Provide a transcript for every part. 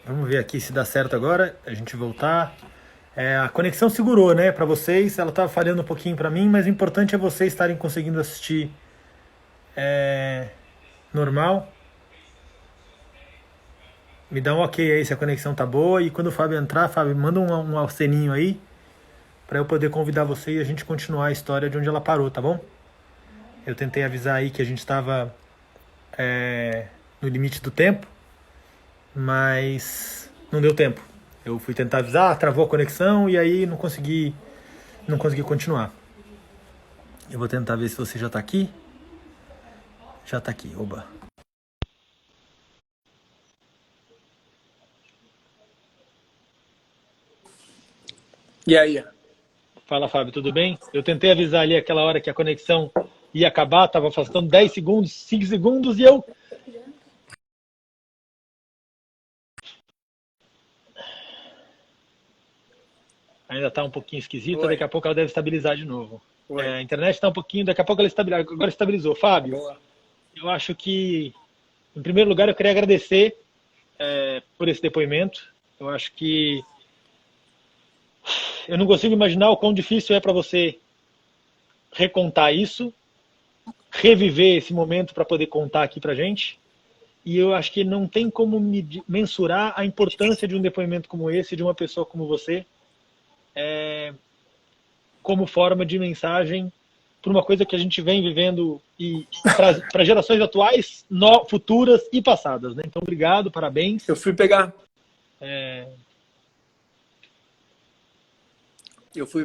Vamos ver aqui se dá certo agora. A gente voltar. A conexão segurou, né, para vocês. Ela estava falhando um pouquinho para mim, mas o importante é vocês estarem conseguindo assistir normal. Me dá um ok aí se a conexão tá boa. E quando o Fábio entrar, Fábio, manda um aceninho aí para eu poder convidar você e a gente continuar a história de onde ela parou, tá bom? Eu tentei avisar aí que a gente estava no limite do tempo, mas não deu tempo. Eu fui tentar avisar, travou a conexão e aí não consegui continuar. Eu vou tentar ver se você já está aqui. Já está aqui, oba. E aí? Fala, Fábio, tudo bem? Eu tentei avisar ali aquela hora que a conexão ia acabar, estava faltando 10 segundos, 5 segundos e eu... Ainda está um pouquinho esquisita, daqui a pouco ela deve estabilizar de novo. A internet está um pouquinho, daqui a pouco ela agora estabilizou. Fábio, eu acho que, em primeiro lugar, eu queria agradecer por esse depoimento. Eu acho que eu não consigo imaginar o quão difícil é para você recontar isso, reviver esse momento para poder contar aqui para gente. E eu acho que não tem como mensurar a importância de um depoimento como esse, de uma pessoa como você, como forma de mensagem para uma coisa que a gente vem vivendo e para gerações atuais, futuras e passadas, né? Então, obrigado, parabéns. Eu fui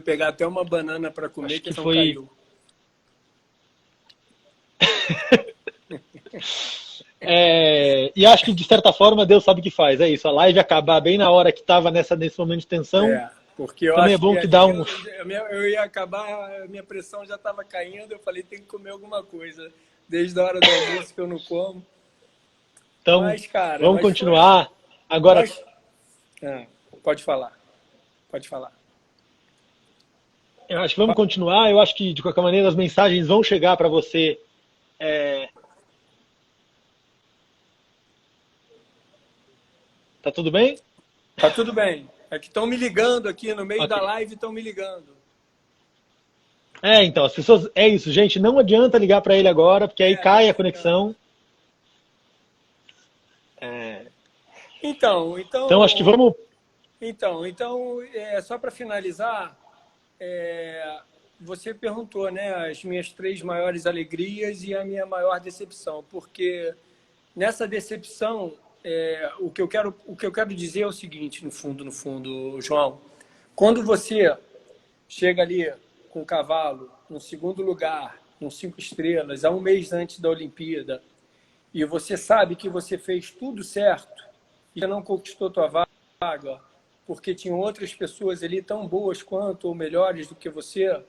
pegar até uma banana para comer, que não caiu. E acho que, de certa forma, Deus sabe o que faz. É isso, a live acabar bem na hora que estava nesse momento de tensão. Porque eu também acho é bom que dá um... eu ia acabar, a minha pressão já estava caindo, eu falei, tem que comer alguma coisa. Desde a hora do almoço que eu não como. Então, mas, cara, vamos continuar. Agora... Pode falar. Pode falar. Eu acho que vamos continuar. Eu acho que, de qualquer maneira, as mensagens vão chegar para você. Tá tudo bem? Tá tudo bem. É que estão me ligando aqui no meio da live, estão me ligando. Então, as pessoas... É isso, gente. Não adianta ligar para ele agora, porque aí cai a conexão. Então, acho que vamos... Então, só para finalizar, você perguntou, né, as minhas 3 maiores alegrias e a minha maior decepção, porque nessa decepção, o que eu quero dizer é o seguinte, no fundo, João, quando você chega ali com o cavalo, no segundo lugar, com 5 estrelas, há um mês antes da Olimpíada, e você sabe que você fez tudo certo e não conquistou tua vaga, porque tinham outras pessoas ali tão boas quanto ou melhores do que você,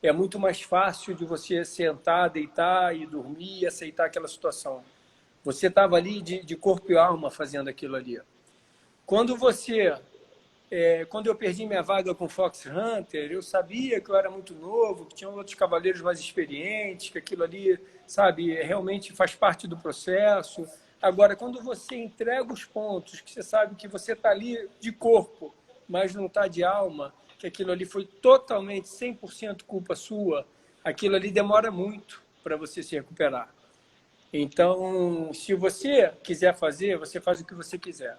é muito mais fácil de você sentar, deitar e dormir e aceitar aquela situação. Você estava ali de corpo e alma fazendo aquilo ali. Quando eu perdi minha vaga com Fox Hunter, eu sabia que eu era muito novo, que tinham outros cavaleiros mais experientes, que aquilo ali, sabe, realmente faz parte do processo. Agora, quando você entrega os pontos, que você sabe que você está ali de corpo, mas não está de alma, que aquilo ali foi totalmente 100% culpa sua, aquilo ali demora muito para você se recuperar. Então, se você quiser fazer, você faz o que você quiser.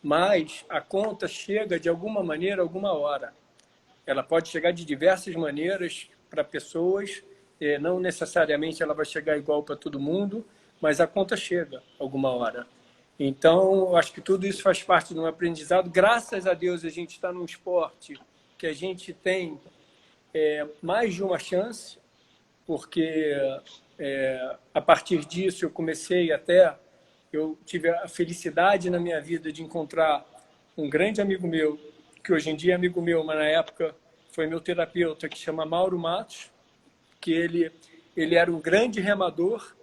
Mas a conta chega de alguma maneira, alguma hora. Ela pode chegar de diversas maneiras para pessoas, não necessariamente ela vai chegar igual para todo mundo, mas a conta chega alguma hora. Então, eu acho que tudo isso faz parte de um aprendizado. Graças a Deus, a gente está num esporte que a gente tem mais de uma chance, porque a partir disso eu tive a felicidade na minha vida de encontrar um grande amigo meu, que hoje em dia é amigo meu, mas na época foi meu terapeuta, que chama Mauro Matos, que ele era um grande remador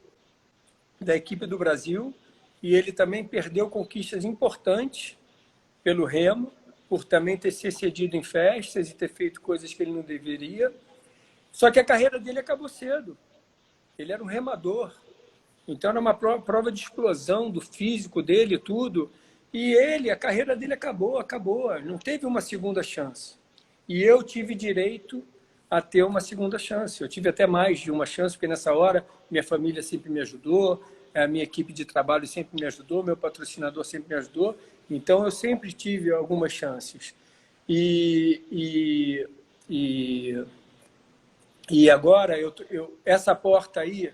da equipe do Brasil, e ele também perdeu conquistas importantes pelo remo, por também ter se excedido em festas e ter feito coisas que ele não deveria. Só que a carreira dele acabou cedo. Ele era um remador. Então, era uma prova de explosão do físico dele e tudo. E ele, a carreira dele acabou, não teve uma segunda chance. E eu tive direito a ter uma segunda chance. Eu tive até mais de uma chance, porque nessa hora minha família sempre me ajudou, a minha equipe de trabalho sempre me ajudou, meu patrocinador sempre me ajudou. Então eu sempre tive algumas chances. E, e, e agora essa porta aí,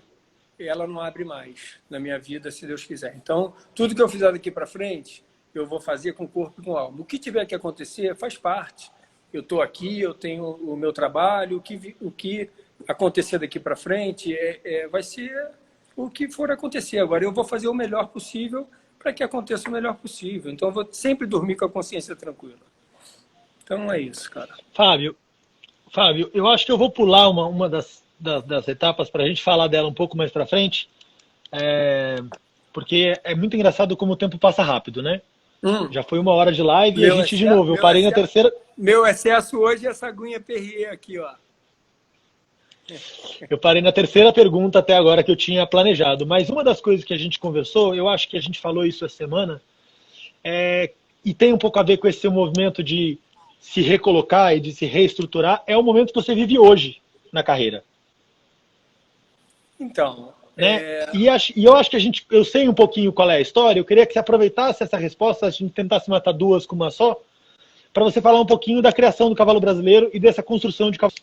ela não abre mais na minha vida, se Deus quiser. Então, tudo que eu fizer daqui para frente, eu vou fazer com corpo e com alma. O que tiver que acontecer, faz parte. Eu estou aqui, eu tenho o meu trabalho, o que acontecer daqui para frente vai ser o que for acontecer. Agora, eu vou fazer o melhor possível para que aconteça o melhor possível. Então, eu vou sempre dormir com a consciência tranquila. Então, é isso, cara. Fábio, eu acho que eu vou pular uma das etapas para a gente falar dela um pouco mais para frente, porque é muito engraçado como o tempo passa rápido, né? Já foi 1 hora de live e a gente, de novo, eu parei na terceira... Meu excesso hoje é essa aguinha Perrier aqui, ó. Eu parei na terceira pergunta até agora que eu tinha planejado, mas uma das coisas que a gente conversou, eu acho que a gente falou isso essa semana, e tem um pouco a ver com esse seu movimento de se recolocar e de se reestruturar, é o momento que você vive hoje na carreira. Então, né? E eu acho que eu sei um pouquinho qual é a história, eu queria que você aproveitasse essa resposta, a gente tentasse matar duas com uma só, para você falar um pouquinho da criação do cavalo brasileiro e dessa construção de cavalo.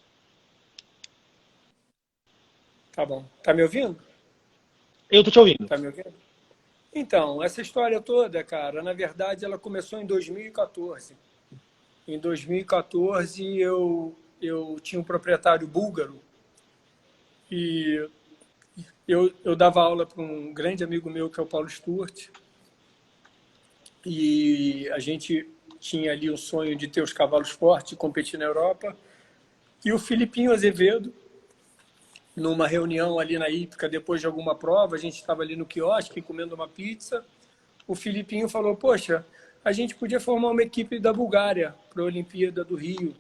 Tá bom. Tá me ouvindo? Eu tô te ouvindo. Tá me ouvindo? Então, essa história toda, cara, na verdade, ela começou em 2014. Em 2014, eu tinha um proprietário búlgaro e eu dava aula para um grande amigo meu, que é o Paulo Sturt, e a gente tinha ali o sonho de ter os cavalos fortes e competir na Europa. E o Filipinho Azevedo, numa reunião ali na Hípica, depois de alguma prova, a gente estava ali no quiosque comendo uma pizza, o Filipinho falou, poxa, a gente podia formar uma equipe da Bulgária para a Olimpíada do Rio,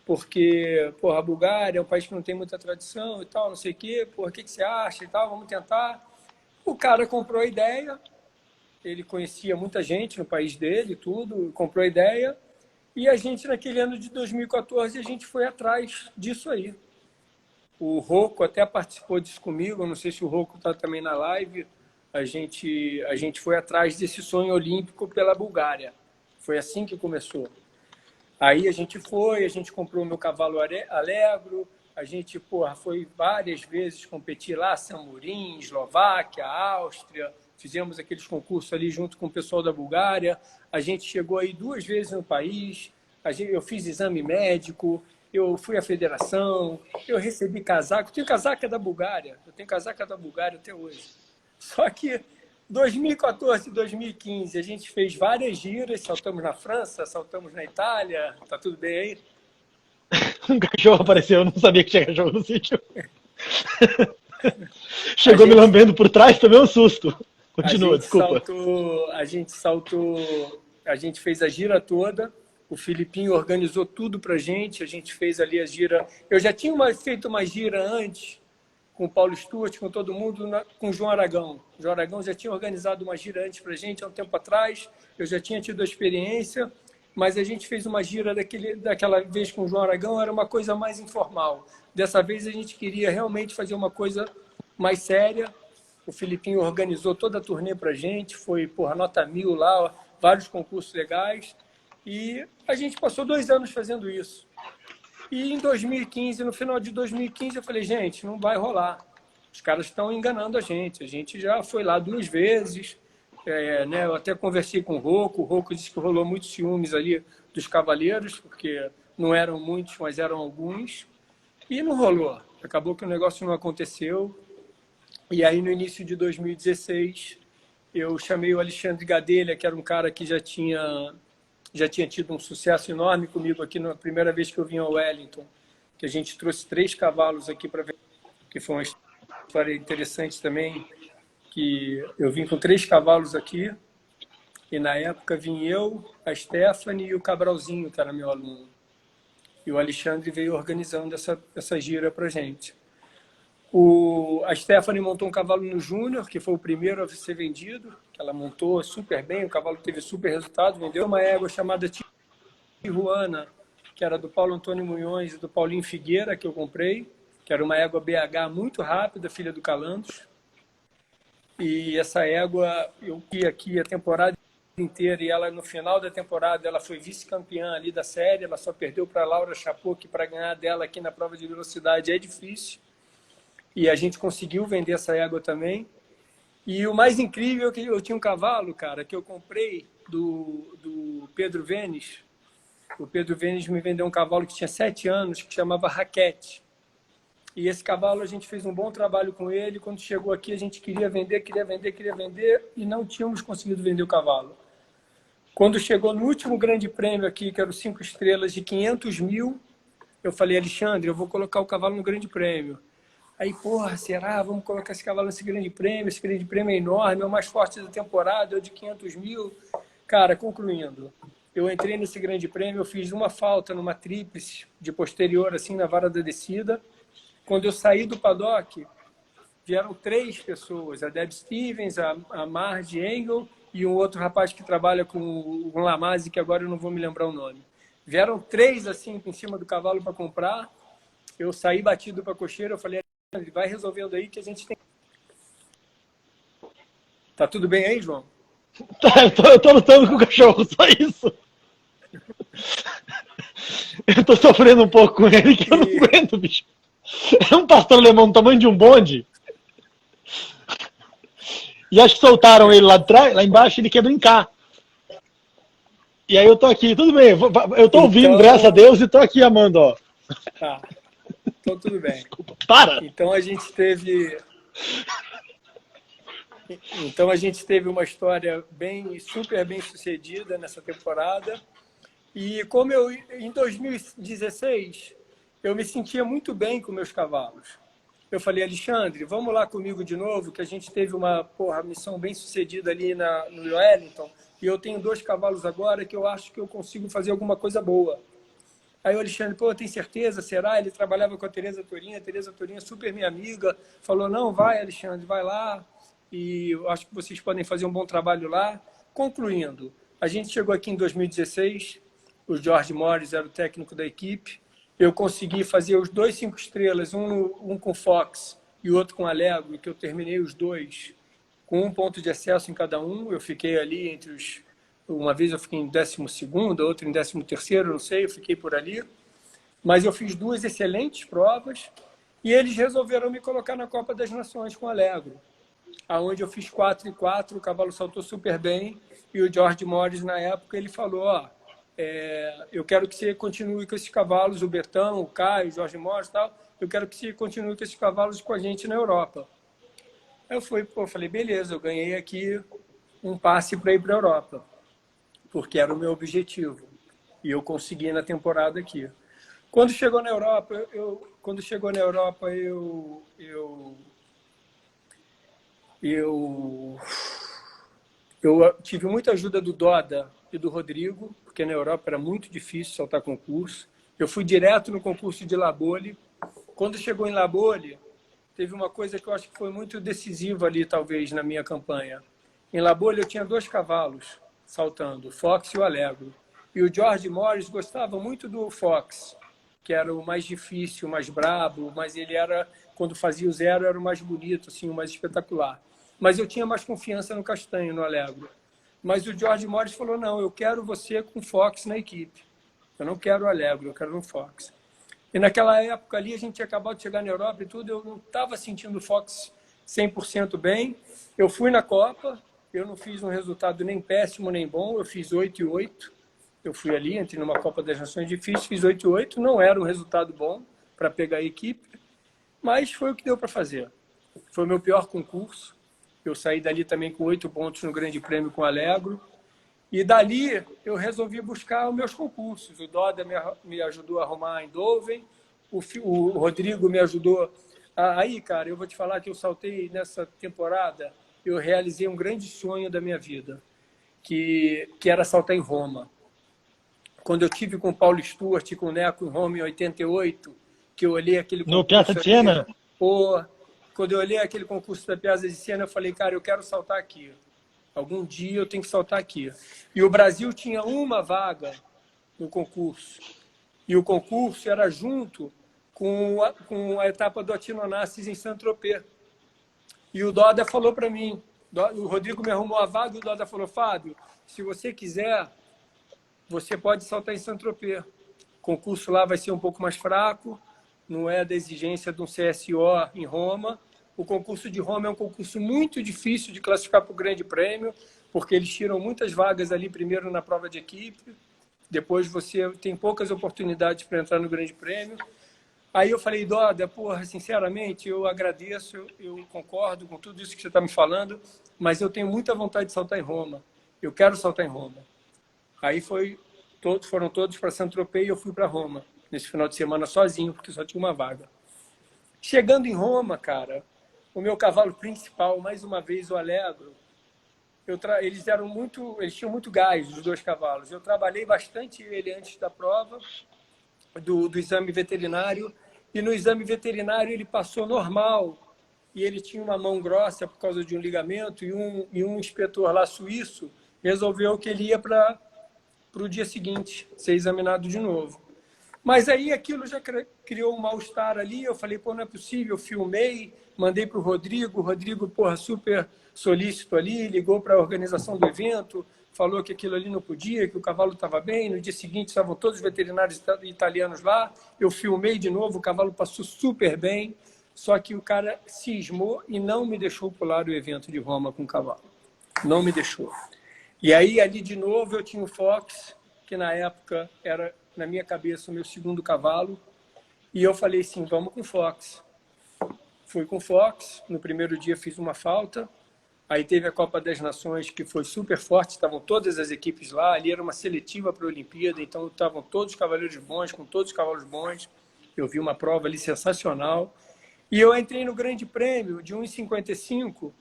porque, porra, a Bulgária é um país que não tem muita tradição e tal, não sei o quê, porra, o que você acha e tal, vamos tentar. O cara comprou a ideia, ele conhecia muita gente no país dele, tudo, comprou a ideia, e a gente, naquele ano de 2014, a gente foi atrás disso aí. O Rocco até participou disso comigo, não sei se o Rocco está também na live, a gente foi atrás desse sonho olímpico pela Bulgária. Foi assim que começou. Aí a gente comprou o meu cavalo Alegro, a gente foi várias vezes competir lá, Samurim, Eslováquia, Áustria, fizemos aqueles concursos ali junto com o pessoal da Bulgária, a gente chegou aí 2 vezes no país, eu fiz exame médico, eu fui à federação, eu recebi casaco, eu tenho casaca da Bulgária, até hoje. Só que 2014 e 2015 a gente fez várias giras, saltamos na França, saltamos na Itália, tá tudo bem aí? Um cachorro apareceu, eu não sabia que tinha cachorro no sítio. Chegou me lambendo por trás, tomei um susto. Continua, desculpa. A gente fez a gira toda, o Filipinho organizou tudo pra gente, a gente fez ali a gira. Eu já tinha feito uma gira antes, com o Paulo Sturt, com todo mundo, com o João Aragão. O João Aragão já tinha organizado uma gira antes para a gente, há um tempo atrás. Eu já tinha tido a experiência, mas a gente fez uma gira daquela vez com o João Aragão, era uma coisa mais informal. Dessa vez a gente queria realmente fazer uma coisa mais séria. O Filipinho organizou toda a turnê para a gente, foi nota 1000 lá, vários concursos legais. E a gente passou 2 anos fazendo isso. E em 2015, no final de 2015, eu falei, gente, não vai rolar. Os caras estão enganando a gente já foi lá 2 vezes, né? Eu até conversei com o Rocco disse que rolou muitos ciúmes ali dos cavaleiros, porque não eram muitos, mas eram alguns, e não rolou. Acabou que o negócio não aconteceu. E aí, no início de 2016, eu chamei o Alexandre Gadelha, que era um cara que já tinha tido um sucesso enorme comigo aqui na primeira vez que eu vim ao Wellington, que a gente trouxe 3 cavalos aqui para ver, que foi uma história interessante também, que eu vim com 3 cavalos aqui, e na época vim eu, a Stephanie e o Cabralzinho, que era meu aluno. E o Alexandre veio organizando essa gira para a gente. A Stephanie montou um cavalo no Júnior, que foi o primeiro a ser vendido, que ela montou super bem, o cavalo teve super resultado, vendeu uma égua chamada Tijuana, que era do Paulo Antônio Munhões e do Paulinho Figueira, que eu comprei, que era uma égua BH muito rápida, filha do Calandos. E essa égua, eu fui aqui a temporada inteira, e ela no final da temporada ela foi vice-campeã ali da série, ela só perdeu para a Laura Chapot, que para ganhar dela aqui na prova de velocidade é difícil. E a gente conseguiu vender essa égua também. E o mais incrível é que eu tinha um cavalo, cara, que eu comprei do Pedro Vênis. O Pedro Vênis me vendeu um cavalo que tinha 7 anos, que chamava Raquete. E esse cavalo a gente fez um bom trabalho com ele. Quando chegou aqui, a gente queria vender, e não tínhamos conseguido vender o cavalo. Quando chegou no último grande prêmio aqui, que era o 5 estrelas de 500 mil, eu falei, Alexandre, eu vou colocar o cavalo no grande prêmio. Aí, porra, será? Vamos colocar esse cavalo nesse grande prêmio? Esse grande prêmio é enorme, é o mais forte da temporada, é o de 500 mil. Cara, concluindo, eu entrei nesse grande prêmio, eu fiz uma falta numa tríplice de posterior, assim, na vara da descida. Quando eu saí do paddock, vieram 3 pessoas, a Deb Stevens, a Marge Engel e um outro rapaz que trabalha com o Lamaze, que agora eu não vou me lembrar o nome. Vieram 3, assim, em cima do cavalo para comprar. Eu saí batido para a cocheira, eu falei, vai resolvendo aí que a gente tem... Tá tudo bem aí, João? Tá, eu tô lutando com o cachorro, só isso. Eu tô sofrendo um pouco com ele, que eu não aguento, bicho. É um pastor alemão do tamanho de um bonde. E acho que soltaram ele lá atrás, lá embaixo, ele quer brincar. E aí eu tô aqui, tudo bem, eu tô ouvindo, então... graças a Deus, e tô aqui amando, ó. Tá. Então, tudo bem. Desculpa, para! Então, a gente teve uma história super bem sucedida nessa temporada. E como em 2016, eu me sentia muito bem com meus cavalos. Eu falei, Alexandre, vamos lá comigo de novo, que a gente teve uma missão bem sucedida ali no Wellington, e eu tenho 2 cavalos agora que eu acho que eu consigo fazer alguma coisa boa. Aí o Alexandre, tem certeza? Será? Ele trabalhava com a Tereza Torinha super minha amiga, falou, não, vai Alexandre, vai lá, e eu acho que vocês podem fazer um bom trabalho lá. Concluindo, a gente chegou aqui em 2016, o George Morris era o técnico da equipe, eu consegui fazer os 2 5 estrelas, um com Fox e o outro com Allegro, que eu terminei os 2 com 1 ponto de excesso em cada um, eu fiquei ali entre os... Uma vez eu fiquei em 12º, outra em 13º, não sei, eu fiquei por ali. Mas eu fiz 2 excelentes provas e eles resolveram me colocar na Copa das Nações com Allegro, aonde eu fiz 4-4, o cavalo saltou super bem e o George Morris, na época, ele falou, eu quero que você continue com esses cavalos, o Betão, o Caio, o George Morris e tal, eu quero que você continue com esses cavalos com a gente na Europa. Aí eu falei, beleza, eu ganhei aqui um passe para ir para a Europa, porque era o meu objetivo. E eu consegui na temporada aqui. Quando chegou na Europa, eu tive muita ajuda do Doda e do Rodrigo, porque na Europa era muito difícil saltar concurso. Eu fui direto no concurso de La Baule. Quando chegou em La Baule, teve uma coisa que eu acho que foi muito decisiva ali, talvez, na minha campanha. Em La Baule eu tinha 2 cavalos saltando, o Fox e o Allegro. E o George Morris gostava muito do Fox, que era o mais difícil, o mais brabo, mas ele era, quando fazia o 0, era o mais bonito, assim, o mais espetacular. Mas eu tinha mais confiança no Castanho, no Allegro. Mas o George Morris falou, não, eu quero você com Fox na equipe. Eu não quero o Allegro, eu quero um Fox. E naquela época ali, a gente tinha acabado de chegar na Europa e tudo, eu não estava sentindo o Fox 100% bem. Eu fui na Copa, eu não fiz um resultado nem péssimo nem bom, eu fiz 8-8. Eu fui ali, entrei numa Copa das Nações difícil, fiz 8-8, não era um resultado bom para pegar a equipe, mas foi o que deu para fazer. Foi o meu pior concurso. Eu saí dali também com 8 pontos no Grande Prêmio com o Allegro. E dali eu resolvi buscar os meus concursos. O Doda me ajudou a arrumar em Eindhoven, o Rodrigo me ajudou. Aí, cara, eu vou te falar que eu saltei nessa temporada, eu realizei um grande sonho da minha vida, que era saltar em Roma. Quando eu tive com o Paulo Stuart e com o Neco em Roma em 88, que eu olhei aquele no Piazza di Siena. quando eu olhei aquele concurso da Piazza di Siena, eu falei, cara, eu quero saltar aqui. Algum dia eu tenho que saltar aqui. E o Brasil tinha uma vaga no concurso. E o concurso era junto com a etapa do Attino Onassis em Saint-Tropez. E o Doda falou para mim, o Rodrigo me arrumou a vaga e o Doda falou, Fábio, se você quiser, você pode saltar em Saint-Tropez. O concurso lá vai ser um pouco mais fraco, não é da exigência de um CSO em Roma. O concurso de Roma é um concurso muito difícil de classificar para o Grande Prêmio, porque eles tiram muitas vagas ali primeiro na prova de equipe, depois você tem poucas oportunidades para entrar no Grande Prêmio. Aí eu falei, Doda, porra, sinceramente, eu agradeço, eu concordo com tudo isso que você está me falando, mas eu tenho muita vontade de saltar em Roma. Eu quero saltar em Roma. Aí foram todos para Saint-Tropez e eu fui para Roma, nesse final de semana sozinho, porque só tinha uma vaga. Chegando em Roma, cara, o meu cavalo principal, mais uma vez, o Allegro, eles tinham muito gás, os dois cavalos. Eu trabalhei bastante ele antes da prova, do exame veterinário, e no exame veterinário ele passou normal, e ele tinha uma mão grossa por causa de um ligamento, e um inspetor lá suíço resolveu que ele ia para o dia seguinte ser examinado de novo. Mas aí aquilo já criou um mal-estar ali, eu falei, pô, não é possível, eu filmei, mandei para o Rodrigo, porra, super solícito ali, ligou para a organização do evento, falou que aquilo ali não podia, que o cavalo estava bem, no dia seguinte estavam todos os veterinários italianos lá, eu filmei de novo, o cavalo passou super bem, só que o cara cismou e não me deixou pular o evento de Roma com o cavalo. Não me deixou. E aí, ali de novo, eu tinha o Fox, que na época era, na minha cabeça, o meu segundo cavalo, e eu falei assim, vamos com o Fox. Fui com o Fox, no primeiro dia fiz uma falta, aí teve a Copa das Nações, que foi super forte, estavam todas as equipes lá, ali era uma seletiva para a Olimpíada, então estavam todos os cavaleiros bons, com todos os cavalos bons, eu vi uma prova ali sensacional, e eu entrei no Grande Prêmio de 1,55,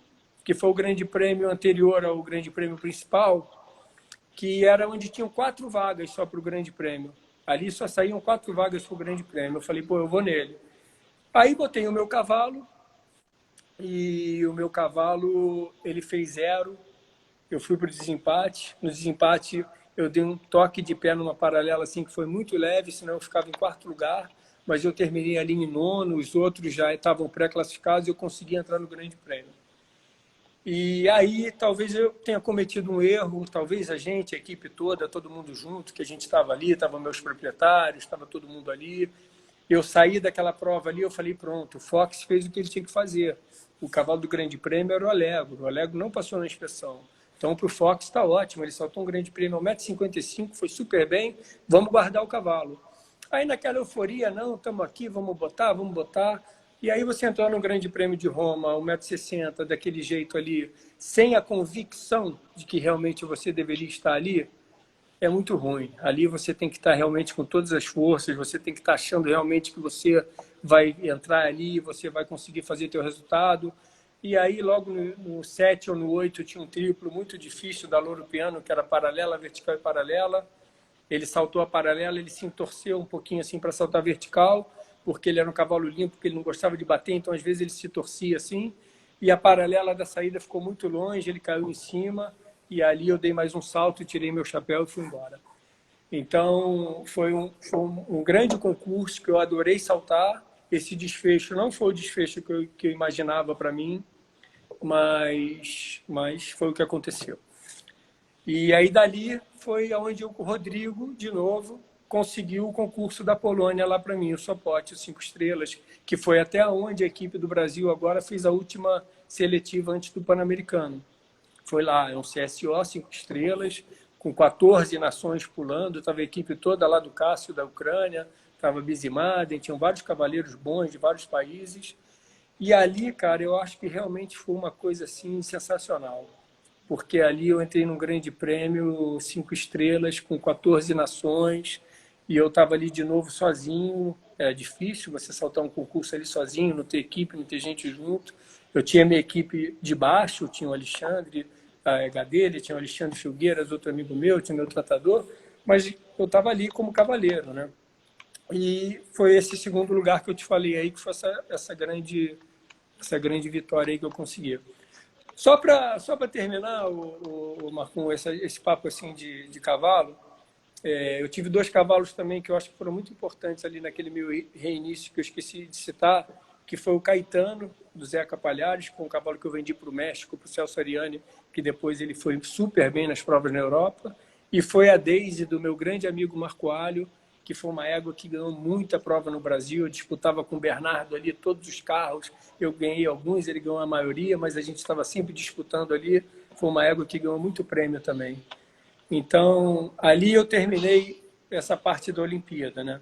que foi o Grande Prêmio anterior ao Grande Prêmio principal, que era onde tinham 4 vagas só para o Grande Prêmio. Ali só saíam 4 vagas para o Grande Prêmio. Eu falei, pô, eu vou nele. Aí botei o meu cavalo, e o meu cavalo, ele fez 0. Eu fui para o desempate. No desempate, eu dei um toque de pé numa paralela assim, que foi muito leve, senão eu ficava em 4º lugar. Mas eu terminei ali em 9º, os outros já estavam pré-classificados e eu consegui entrar no Grande Prêmio. E aí, talvez eu tenha cometido um erro, talvez a gente, a equipe toda, todo mundo junto, que a gente estava ali, estavam meus proprietários, estava todo mundo ali. Eu saí daquela prova ali, eu falei, pronto, o Fox fez o que ele tinha que fazer. O cavalo do Grande Prêmio era o Allegro não passou na inspeção. Então, para o Fox está ótimo, ele saltou um Grande Prêmio a 1,55 m, foi super bem, vamos guardar o cavalo. Aí naquela euforia, não, estamos aqui, vamos botar. E aí você entrar no Grande Prêmio de Roma, 1,60 m, daquele jeito ali, sem a convicção de que realmente você deveria estar ali, é muito ruim. Ali você tem que estar realmente com todas as forças, você tem que estar achando realmente que você vai entrar ali, você vai conseguir fazer teu resultado. E aí logo no 7 ou no 8 tinha um triplo muito difícil da Louro Piano, que era paralela, vertical e paralela. Ele saltou a paralela, ele se entorceu um pouquinho assim para saltar vertical, porque ele era um cavalo limpo, porque ele não gostava de bater, então às vezes ele se torcia assim. E a paralela da saída ficou muito longe, ele caiu em cima, e ali eu dei mais um salto, tirei meu chapéu e fui embora. Então foi um grande concurso que eu adorei saltar. Esse desfecho não foi o desfecho que eu imaginava para mim, mas foi o que aconteceu. E aí dali foi onde o Rodrigo, de novo, conseguiu o concurso da Polônia lá para mim, o Sopot, os 5 estrelas, que foi até onde a equipe do Brasil agora fez a última seletiva antes do Pan-Americano. Foi lá, é um CSO, 5 estrelas, com 14 nações pulando, estava a equipe toda lá do Cássio, da Ucrânia, estava Bizimaden, tinham vários cavaleiros bons de vários países. E ali, cara, eu acho que realmente foi uma coisa assim sensacional. Porque ali eu entrei num Grande Prêmio 5 estrelas, com 14 nações, e eu estava ali de novo sozinho. É difícil você saltar um concurso ali sozinho, não ter equipe, não ter gente junto. Eu tinha minha equipe de baixo, tinha o Alexandre Gadelha, tinha o Alexandre Filgueiras, outro amigo meu, tinha meu tratador, mas eu estava ali como cavaleiro, né? E foi esse segundo lugar que eu te falei aí, que foi essa grande essa grande vitória aí que eu consegui. Só para terminar, Marcon, esse papo assim de cavalo, eu tive 2 cavalos também que eu acho que foram muito importantes ali naquele meu reinício que eu esqueci de citar, que foi o Caetano, do Zeca Palhares, com um cavalo que eu vendi para o México, para o Celso Ariane, que depois ele foi super bem nas provas na Europa, e foi a Daisy, do meu grande amigo Marco Alho, que foi uma égua que ganhou muita prova no Brasil. Eu disputava com o Bernardo ali todos os carros, eu ganhei alguns, ele ganhou a maioria, mas a gente estava sempre disputando ali. Foi uma égua que ganhou muito prêmio também. Então, ali eu terminei essa parte da Olimpíada, né?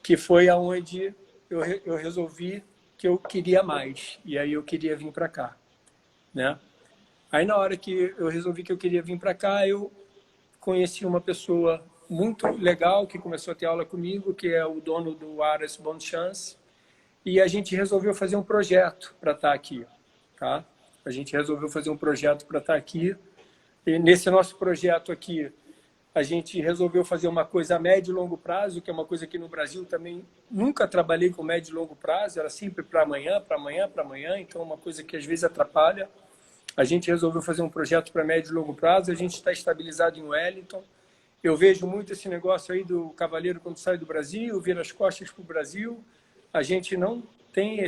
Que foi aonde eu resolvi que eu queria mais, e aí eu queria vir para cá, né? Aí, na hora que eu resolvi que eu queria vir para cá, eu conheci uma pessoa muito legal que começou a ter aula comigo, que é o dono do Aras Bonne Chance, e a gente resolveu fazer um projeto para estar aqui, tá? A gente resolveu fazer um projeto para estar aqui, e nesse nosso projeto aqui, a gente resolveu fazer uma coisa a médio e longo prazo, que é uma coisa que no Brasil também nunca trabalhei com médio e longo prazo, era sempre para amanhã, para amanhã, para amanhã, então uma coisa que às vezes atrapalha. A gente resolveu fazer um projeto para médio e longo prazo, a gente está estabilizado em Wellington. Eu vejo muito esse negócio aí do cavaleiro quando sai do Brasil, vira as costas para o Brasil. A gente não tem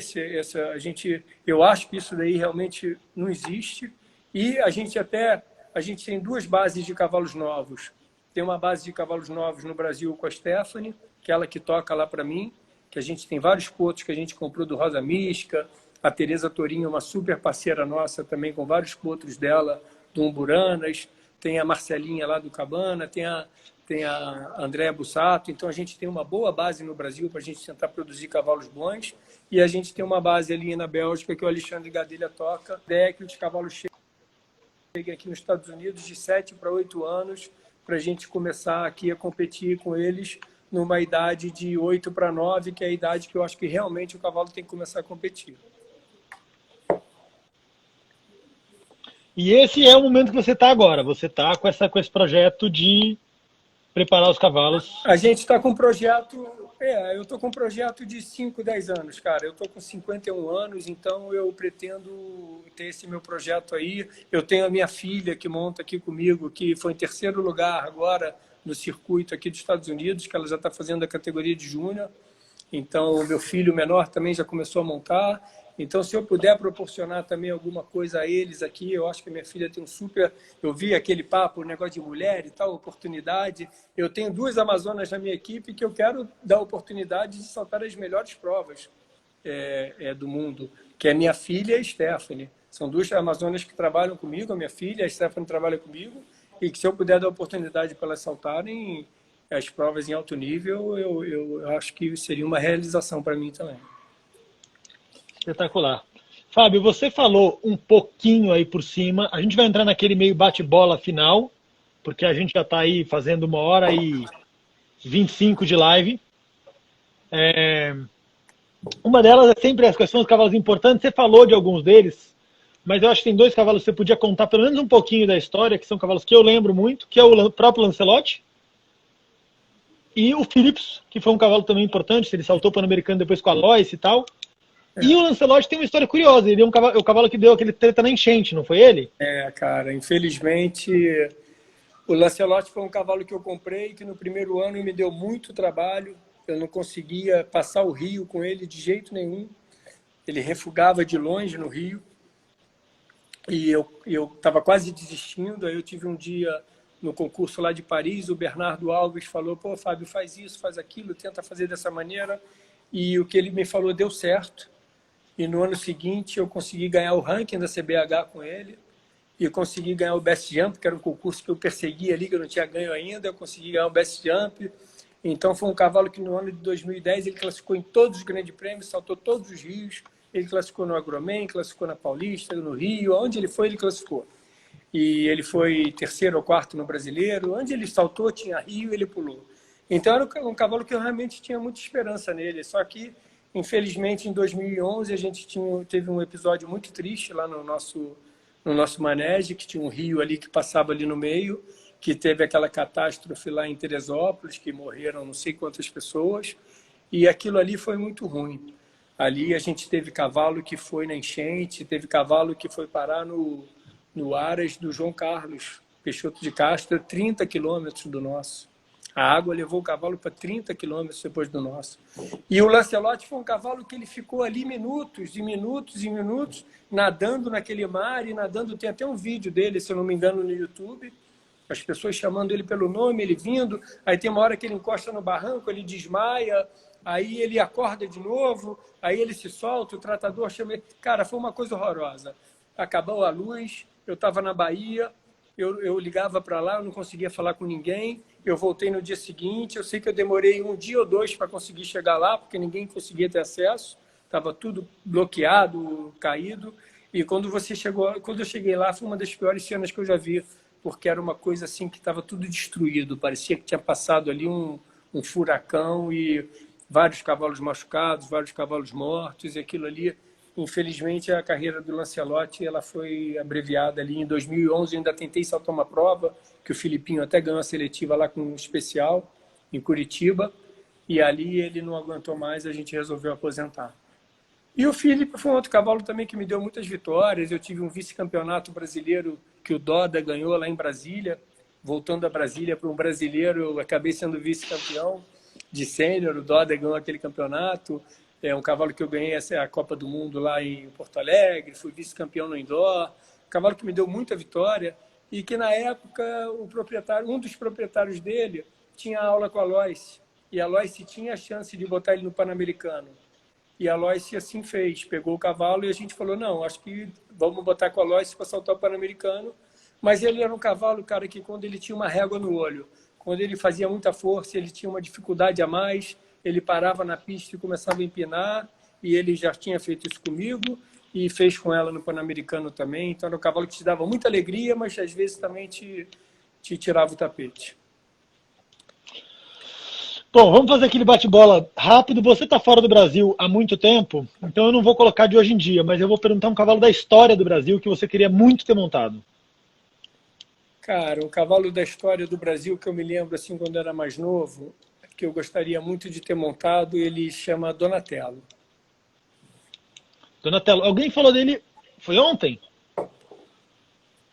eu acho que isso daí realmente não existe. E a gente tem 2 bases de cavalos novos. Tem uma base de cavalos novos no Brasil com a Stephanie, que é ela que toca lá para mim, que a gente tem vários potros que a gente comprou do Rosa Mística. A Tereza Torinho, uma super parceira nossa também, com vários potros dela, do Umburanas. Tem a Marcelinha lá do Cabana, tem a Andréa Bussato. Então, a gente tem uma boa base no Brasil para a gente tentar produzir cavalos bons. E a gente tem uma base ali na Bélgica que o Alexandre Gadelha toca. A ideia é que os cavalos cheguem aqui nos Estados Unidos de 7 para 8 anos, para a gente começar aqui a competir com eles numa idade de 8 para 9, que é a idade que eu acho que realmente o cavalo tem que começar a competir. E esse é o momento que você está agora. Você está com esse projeto de preparar os cavalos. A gente está com um projeto... eu estou com um projeto de 5, 10 anos, cara. Eu estou com 51 anos, então eu pretendo ter esse meu projeto aí. Eu tenho a minha filha que monta aqui comigo, que foi em 3º lugar agora no circuito aqui dos Estados Unidos, que ela já está fazendo a categoria de júnior. Então, o meu filho menor também já começou a montar. Então, se eu puder proporcionar também alguma coisa a eles aqui, eu acho que a minha filha tem um super... Eu vi aquele papo, negócio de mulher e tal, oportunidade. Eu tenho 2 amazonas na minha equipe que eu quero dar oportunidade de saltar as melhores provas do mundo, que é minha filha e a Stephanie. São 2 amazonas que trabalham comigo, a minha filha, a Stephanie trabalha comigo, e que se eu puder dar oportunidade para elas saltarem as provas em alto nível, eu acho que seria uma realização para mim também. Espetacular. Fábio, você falou um pouquinho aí por cima. A gente vai entrar naquele meio bate-bola final, porque a gente já está aí fazendo 1h25 de live. Uma delas é sempre as questões dos cavalos importantes. Você falou de alguns deles, mas eu acho que tem 2 cavalos que você podia contar pelo menos um pouquinho da história, que são cavalos que eu lembro muito, que é o próprio Lancelot e o Phillips, que foi um cavalo também importante. Ele saltou Pan-Americano depois com a Lois e tal. E o Lancelot tem uma história curiosa. Ele é o cavalo que deu aquele treta na enchente, não foi ele? Cara, infelizmente, o Lancelot foi um cavalo que eu comprei, que no primeiro ano me deu muito trabalho. Eu não conseguia passar o rio com ele de jeito nenhum. Ele refugava de longe no rio. E eu estava quase desistindo. Aí eu tive um dia no concurso lá de Paris, o Bernardo Alves falou: pô, Fábio, faz isso, faz aquilo, tenta fazer dessa maneira. E o que ele me falou deu certo. E no ano seguinte eu consegui ganhar o ranking da CBH com ele. E consegui ganhar o Best Jump, que era um concurso que eu persegui ali, que eu não tinha ganho ainda. Eu consegui ganhar o Best Jump. Então foi um cavalo que no ano de 2010 ele classificou em todos os grandes prêmios, saltou todos os rios. Ele classificou no Agroman, classificou na Paulista, no Rio. Onde ele foi, ele classificou. E ele foi 3º ou 4º no Brasileiro. Onde ele saltou, tinha rio, ele pulou. Então era um cavalo que eu realmente tinha muita esperança nele. Só que, infelizmente, em 2011, a gente teve um episódio muito triste lá no nosso manege, que tinha um rio ali que passava ali no meio, que teve aquela catástrofe lá em Teresópolis, que morreram não sei quantas pessoas, e aquilo ali foi muito ruim. Ali a gente teve cavalo que foi na enchente, teve cavalo que foi parar no Aras do João Carlos Peixoto de Castro, 30 quilômetros do nosso. A água levou o cavalo para 30 quilômetros depois do nosso. E o Lancelotti foi um cavalo que ele ficou ali minutos e minutos e minutos, nadando naquele mar e nadando. Tem até um vídeo dele, se eu não me engano, no YouTube. As pessoas chamando ele pelo nome, ele vindo. Aí tem uma hora que ele encosta no barranco, ele desmaia. Aí ele acorda de novo. Aí ele se solta, o tratador chama ele. Cara, foi uma coisa horrorosa. Acabou a luz, eu estava na Bahia. Eu ligava para lá, eu não conseguia falar com ninguém. Eu voltei no dia seguinte. Eu sei que eu demorei 1 dia ou 2 para conseguir chegar lá, porque ninguém conseguia ter acesso. Estava tudo bloqueado, caído. E quando eu cheguei lá, foi uma das piores cenas que eu já vi, porque era uma coisa assim que estava tudo destruído. Parecia que tinha passado ali um furacão e vários cavalos machucados, vários cavalos mortos. E aquilo ali, infelizmente, a carreira do Lancelotti ela foi abreviada ali em 2011. Eu ainda tentei saltar uma prova, que o Filipinho até ganhou a seletiva lá com um especial, em Curitiba. E ali ele não aguentou mais, a gente resolveu aposentar. E o Felipe foi um outro cavalo também que me deu muitas vitórias. Eu tive um vice-campeonato brasileiro que o Doda ganhou lá em Brasília. Voltando a Brasília para um brasileiro, eu acabei sendo vice-campeão de sênior. O Doda ganhou aquele campeonato. É um cavalo que eu ganhei a Copa do Mundo lá em Porto Alegre. Fui vice-campeão no indoor. Um cavalo que me deu muita vitória. E que na época um dos proprietários dele tinha aula com a Loice. E a Loice tinha a chance de botar ele no Pan-Americano. E a Loice assim fez, pegou o cavalo e a gente falou, não, acho que vamos botar com a Loice para saltar o Pan-Americano. Mas ele era um cavalo, cara, que quando ele tinha uma régua no olho, quando ele fazia muita força, ele tinha uma dificuldade a mais, ele parava na pista e começava a empinar, e ele já tinha feito isso comigo, e fez com ela no Pan-Americano também. Então era um cavalo que te dava muita alegria, mas às vezes também te tirava o tapete. Bom, vamos fazer aquele bate-bola rápido. Você está fora do Brasil há muito tempo, então eu não vou colocar de hoje em dia, mas eu vou perguntar um cavalo da história do Brasil que você queria muito ter montado. Cara, um cavalo da história do Brasil que eu me lembro assim quando era mais novo, que eu gostaria muito de ter montado, ele chama Donatello. Donatello, alguém falou dele, foi ontem?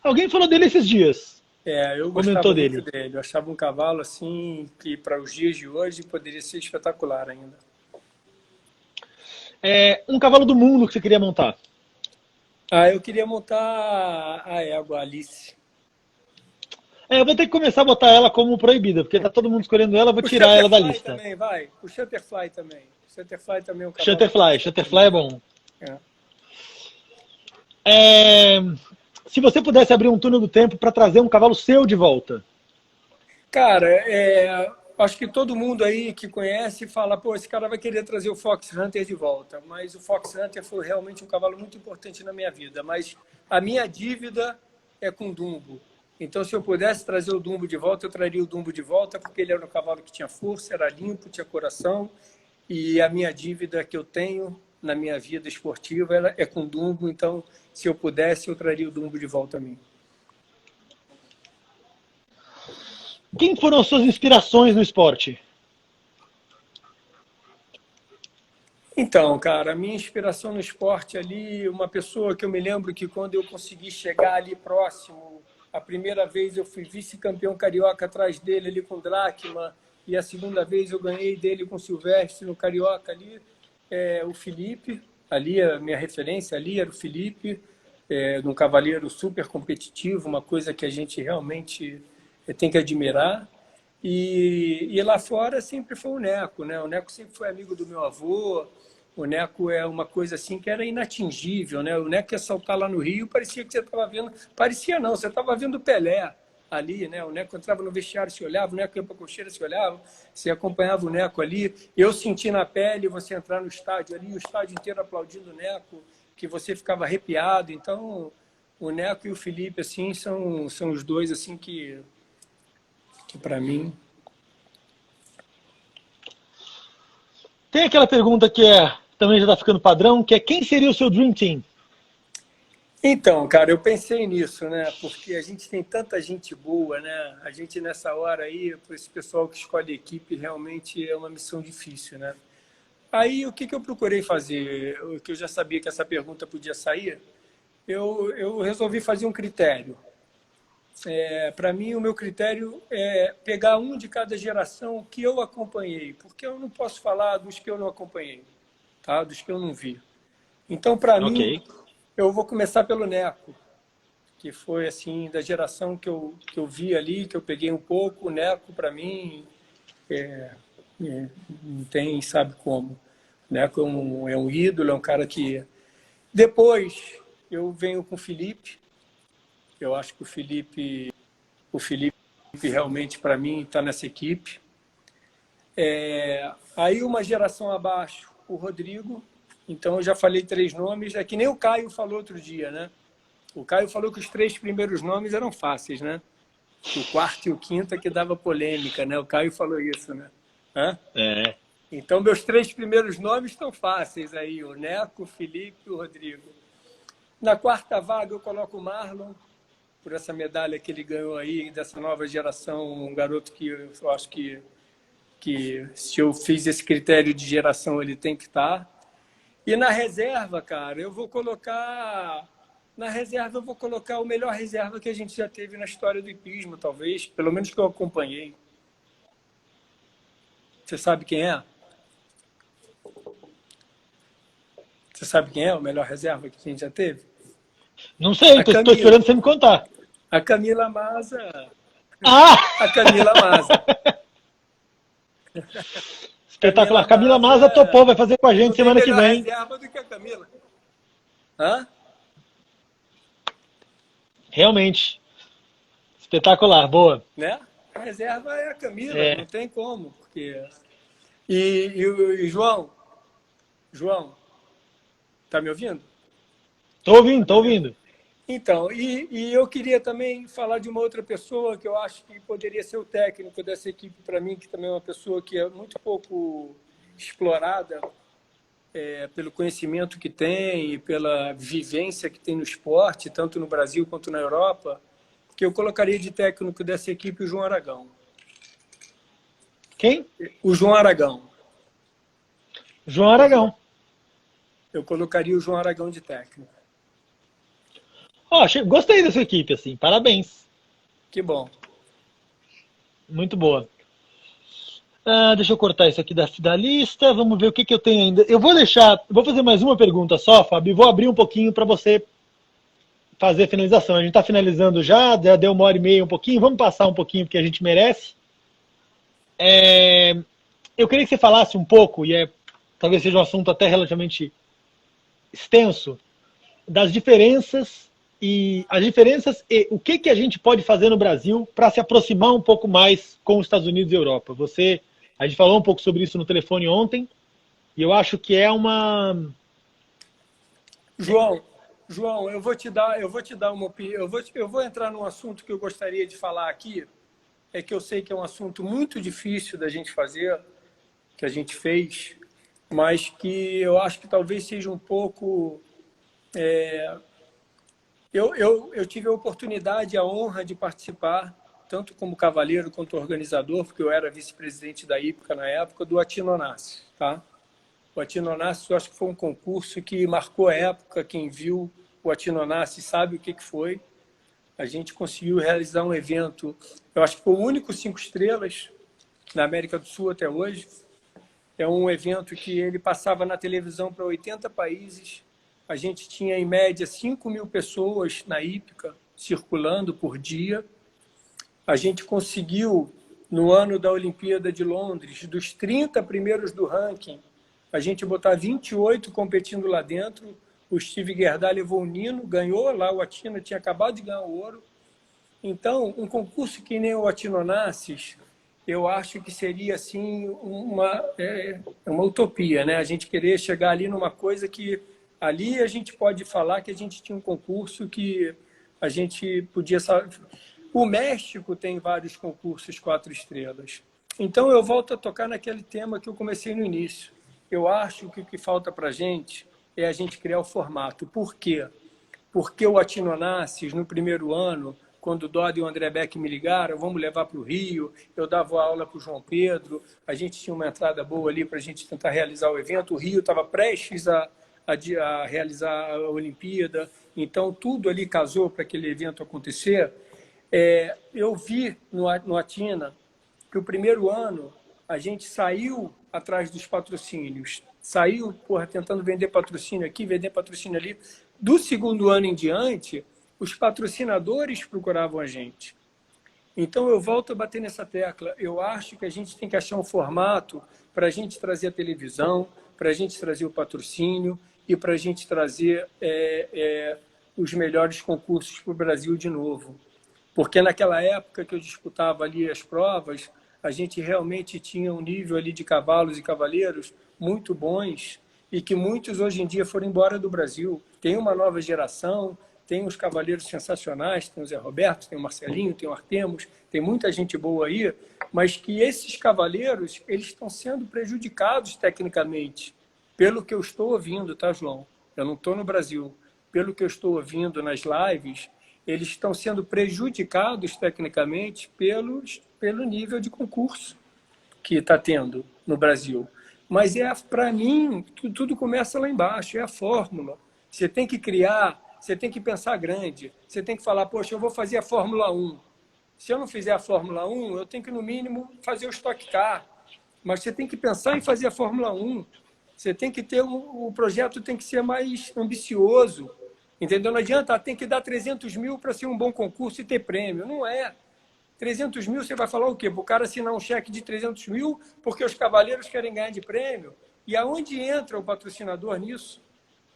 Alguém falou dele esses dias. Eu gostava muito dele. Eu achava um cavalo assim que para os dias de hoje poderia ser espetacular ainda. Um cavalo do mundo que você queria montar? Eu queria montar a égua, a Alice. Eu vou ter que começar a botar ela como proibida, porque tá todo mundo escolhendo ela, eu vou tirar ela da lista. Também, vai. O Shutterfly também. O Shutterfly também é um cavalo. Shutterfly é bom. Se você pudesse abrir um túnel do tempo para trazer um cavalo seu de volta. Cara, acho que todo mundo aí que conhece fala, pô, esse cara vai querer trazer o Fox Hunter de volta. Mas o Fox Hunter foi realmente um cavalo muito importante na minha vida. Mas a minha dívida é com o Dumbo. Então, se eu pudesse trazer o Dumbo de volta, eu traria o Dumbo de volta, porque ele era um cavalo que tinha força, era limpo, tinha coração. E a minha dívida que eu tenho na minha vida esportiva é com o Dumbo. Então, se eu pudesse, eu traria o Dumbo de volta a mim. Quem foram as suas inspirações no esporte? Então, cara, a minha inspiração no esporte ali, uma pessoa que eu me lembro que quando eu consegui chegar ali próximo, a primeira vez eu fui vice-campeão carioca atrás dele ali com Dracma, e a segunda vez eu ganhei dele com Silvestre no carioca ali, o Felipe, ali a minha referência ali era o Felipe, de um cavaleiro super competitivo, uma coisa que a gente realmente tem que admirar. E lá fora sempre foi o Neco, né? O Neco sempre foi amigo do meu avô. O Neco é uma coisa assim que era inatingível, né? O Neco ia saltar lá no Rio, parecia que você estava vendo... Parecia não, você estava vendo o Pelé ali, né? O Neco entrava no vestiário, se olhava, o Neco ia para a cocheira, se olhava, você acompanhava o Neco ali. Eu senti na pele você entrar no estádio ali, o estádio inteiro aplaudindo o Neco, que você ficava arrepiado. Então, o Neco e o Felipe, assim, são os dois, assim, que para mim... Tem aquela pergunta que também já está ficando padrão, que é quem seria o seu Dream Team? Então, cara, eu pensei nisso, né? Porque a gente tem tanta gente boa, né? A gente nessa hora aí, esse pessoal que escolhe equipe, realmente é uma missão difícil, né? Aí, o que eu procurei fazer? O que eu já sabia que essa pergunta podia sair, eu resolvi fazer um critério. Para mim, o meu critério é pegar um de cada geração que eu acompanhei, porque eu não posso falar dos que eu não acompanhei, tá? Dos que eu não vi. Então, para mim, Ok. eu vou começar pelo Neco, que foi assim da geração que eu vi ali, que eu peguei um pouco. O Neco, para mim, não tem, sabe como. O Neco é um ídolo, é um cara que... Depois, eu venho com o Felipe. Eu acho que o Felipe realmente, para mim, está nessa equipe. Aí, uma geração abaixo, o Rodrigo. Então, eu já falei 3 nomes. É que nem o Caio falou outro dia, né? O Caio falou que os 3 primeiros nomes eram fáceis, né? O quarto e o quinto é que dava polêmica, né? O Caio falou isso, né? Hã? É. Então, meus 3 primeiros nomes estão fáceis aí, o Neco, o Felipe e o Rodrigo. Na quarta vaga, eu coloco o Marlon, por essa medalha que ele ganhou aí, dessa nova geração, um garoto que eu acho que se eu fiz esse critério de geração, ele tem que estar. E na reserva, cara, eu vou colocar... Na reserva, eu vou colocar o melhor reserva que a gente já teve na história do hipismo, talvez, pelo menos que eu acompanhei. Você sabe quem é? Você sabe quem é o melhor reserva que a gente já teve? Não sei, A tô Camila. esperando você me contar. A Camila Maza. Ah! A Camila Maza. Espetacular. Camila Maza topou, vai fazer com a Não gente tem semana que melhor vem. reserva do que a Camila. Hã? Realmente. Espetacular, boa. Né? A reserva é a Camila, É. não tem como. Porque... E João, tá me ouvindo? Tô ouvindo, tô ouvindo. Então, e eu queria também falar de uma outra pessoa que eu acho que poderia ser o técnico dessa equipe para mim, que também é uma pessoa que é muito pouco explorada pelo conhecimento que tem e pela vivência que tem no esporte, tanto no Brasil quanto na Europa, que eu colocaria de técnico dessa equipe o João Aragão. Quem? O João Aragão. João Aragão. Eu colocaria o João Aragão de técnico. Ó, gostei dessa equipe, assim. Parabéns. Que bom. Muito boa. Deixa eu cortar isso aqui da lista. Vamos ver o que eu tenho ainda. Eu vou fazer mais uma pergunta só, Fábio, e vou abrir um pouquinho para você fazer a finalização. A gente está finalizando já deu 1h30, um pouquinho. Vamos passar um pouquinho porque a gente merece. Eu queria que você falasse um pouco, e talvez seja um assunto até relativamente extenso, das diferenças e o que a gente pode fazer no Brasil para se aproximar um pouco mais com os Estados Unidos e Europa. A gente falou um pouco sobre isso no telefone ontem, e eu acho que é uma... João, eu vou te dar uma opinião. Eu vou entrar num assunto que eu gostaria de falar aqui, que eu sei que é um assunto muito difícil da gente fazer, que a gente fez, mas que eu acho que talvez seja um pouco... Eu tive a oportunidade, a honra de participar, tanto como cavaleiro quanto organizador, porque eu era vice-presidente da IPCA na época, do Atinonassi. Tá? O Atinonassi, eu acho que foi um concurso que marcou a época. Quem viu o Atinonassi sabe o que foi. A gente conseguiu realizar um evento, eu acho que foi o único 5 estrelas na América do Sul até hoje. É um evento que ele passava na televisão para 80 países. A gente tinha, em média, 5.000 pessoas na Hípica circulando por dia. A gente conseguiu, no ano da Olimpíada de Londres, dos 30 primeiros do ranking, a gente botar 28 competindo lá dentro. O Steve Gerdau levou o Nino, ganhou lá, o Atina tinha acabado de ganhar o ouro. Então, um concurso que nem o Atinonassis, eu acho que seria assim uma utopia, né? A gente querer chegar ali numa coisa que ali a gente pode falar que a gente tinha um concurso que a gente podia... O México tem vários concursos 4 estrelas. Então, eu volto a tocar naquele tema que eu comecei no início. Eu acho que o que falta para a gente é a gente criar o formato. Por quê? Porque o Atinonassis, no primeiro ano, quando o Doda e o André Beck me ligaram, vamos levar para o Rio, eu dava aula para o João Pedro, a gente tinha uma entrada boa ali para a gente tentar realizar o evento, o Rio estava prestes a realizar a Olimpíada, então tudo ali casou para aquele evento acontecer. Eu vi no Atina que o primeiro ano a gente saiu atrás dos patrocínios, saiu tentando vender patrocínio aqui, vender patrocínio ali. Do segundo ano em diante, os patrocinadores procuravam a gente. Então, eu volto a bater nessa tecla. Eu acho que a gente tem que achar um formato para a gente trazer a televisão, para a gente trazer o patrocínio e para a gente trazer os melhores concursos para o Brasil de novo. Porque naquela época que eu disputava ali as provas, a gente realmente tinha um nível ali de cavalos e cavaleiros muito bons e que muitos hoje em dia foram embora do Brasil. Tem uma nova geração, tem os cavaleiros sensacionais, tem o Zé Roberto, tem o Marcelinho, tem o Artemos, tem muita gente boa aí, mas que esses cavaleiros, eles estão sendo prejudicados tecnicamente, pelo que eu estou ouvindo, tá, João? Eu não estou no Brasil. Pelo que eu estou ouvindo nas lives, eles estão sendo prejudicados tecnicamente pelo nível de concurso que está tendo no Brasil. Mas, para mim, tudo começa lá embaixo, é a fórmula. Você tem que criar, você tem que pensar grande, você tem que falar, poxa, eu vou fazer a Fórmula 1. Se eu não fizer a Fórmula 1, eu tenho que, no mínimo, fazer o Stock Car. Mas você tem que pensar em fazer a Fórmula 1. Você tem que ter, o projeto tem que ser mais ambicioso. Entendeu? Não adianta, tem que dar 300 mil para ser um bom concurso e ter prêmio. Não é. 300 mil, você vai falar o quê? Para o cara assinar um cheque de 300 mil porque os cavaleiros querem ganhar de prêmio? E aonde entra o patrocinador nisso?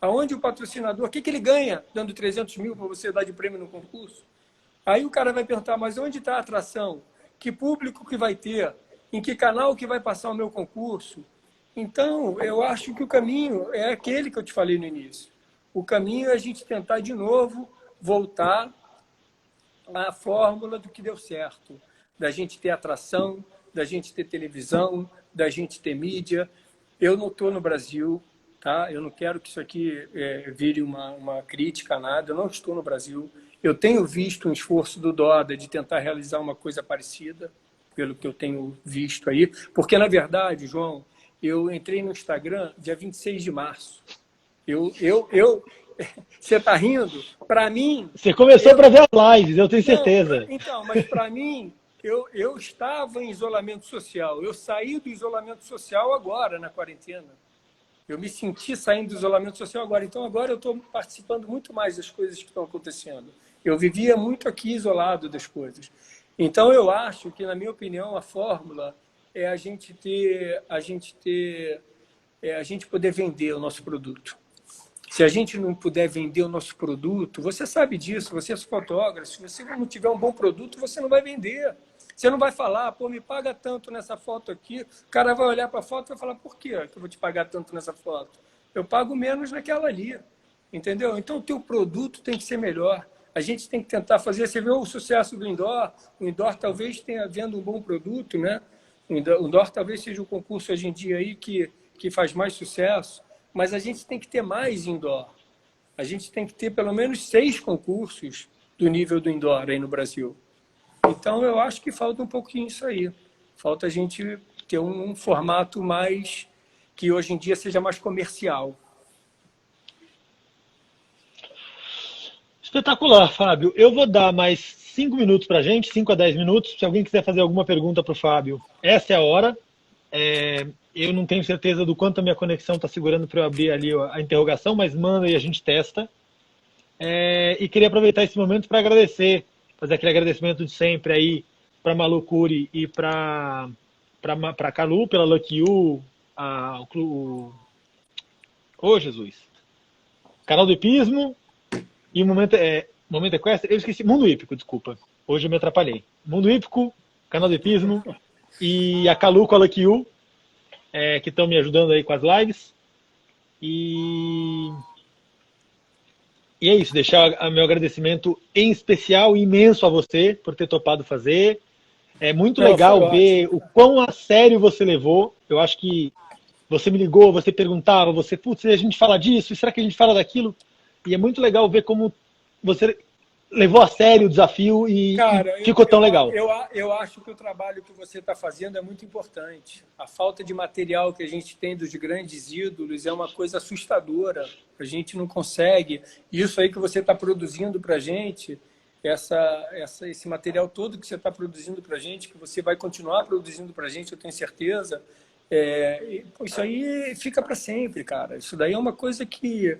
Aonde o patrocinador, o que ele ganha dando 300 mil para você dar de prêmio no concurso? Aí o cara vai perguntar, mas onde está a atração? Que público que vai ter? Em que canal que vai passar o meu concurso? Então, eu acho que o caminho é aquele que eu te falei no início. O caminho é a gente tentar de novo voltar à fórmula do que deu certo. Da gente ter atração, da gente ter televisão, da gente ter mídia. Eu não estou no Brasil, tá? Eu não quero que isso aqui vire uma crítica a nada. Eu não estou no Brasil. Eu tenho visto um esforço do Doda de tentar realizar uma coisa parecida, pelo que eu tenho visto aí. Porque, na verdade, João, eu entrei no Instagram dia 26 de março. Você está rindo? Para mim... Você começou para ver as lives, eu tenho certeza. Então, mas para mim, eu estava em isolamento social. Eu saí do isolamento social agora, na quarentena. Eu me senti saindo do isolamento social agora. Então, agora eu estou participando muito mais das coisas que estão acontecendo. Eu vivia muito aqui isolado das coisas. Então, eu acho que, na minha opinião, a fórmula é a gente poder vender o nosso produto. Se a gente não puder vender o nosso produto, você sabe disso, você é fotógrafo, se você não tiver um bom produto, você não vai vender. Você não vai falar, pô, me paga tanto nessa foto aqui. O cara vai olhar para a foto e vai falar, por quê que eu vou te pagar tanto nessa foto? Eu pago menos naquela ali, entendeu? Então, o teu produto tem que ser melhor. A gente tem que tentar fazer, você vê o sucesso do indoor, o indoor talvez tenha vendo um bom produto, né? O indoor talvez seja o concurso hoje em dia aí que faz mais sucesso. Mas a gente tem que ter mais indoor. A gente tem que ter pelo menos 6 concursos do nível do indoor aí no Brasil. Então, eu acho que falta um pouquinho isso aí. Falta a gente ter um formato mais... que hoje em dia seja mais comercial. Espetacular, Fábio. Eu vou dar mais 5 minutos para a gente, 5 a 10 minutos. Se alguém quiser fazer alguma pergunta para o Fábio, essa é a hora. Eu não tenho certeza do quanto a minha conexão está segurando para eu abrir ali a interrogação, mas manda e a gente testa. E queria aproveitar esse momento para agradecer, fazer aquele agradecimento de sempre aí para Malu Curi e para Calu, pela Lucky You, Jesus! Canal do Hipismo e Momento Equestre. Eu esqueci, Mundo Hípico, desculpa. Hoje eu me atrapalhei. Mundo Hípico, Canal do Hipismo e a Calu com a Lucky You. Que estão me ajudando aí com as lives. E é isso, deixar meu agradecimento em especial, imenso a você por ter topado fazer. É muito legal ver o quão a sério você levou. Eu acho que você me ligou, você perguntava, putz, a gente fala disso, será que a gente fala daquilo? E é muito legal ver como você levou a sério o desafio Cara, e ficou tão legal. eu acho que o trabalho que você está fazendo é muito importante. A falta de material que a gente tem dos grandes ídolos é uma coisa assustadora. A gente não consegue. Isso aí que você está produzindo para a gente, esse material todo que você está produzindo para a gente, que você vai continuar produzindo para a gente, eu tenho certeza, isso aí fica para sempre, cara. Isso daí é uma coisa que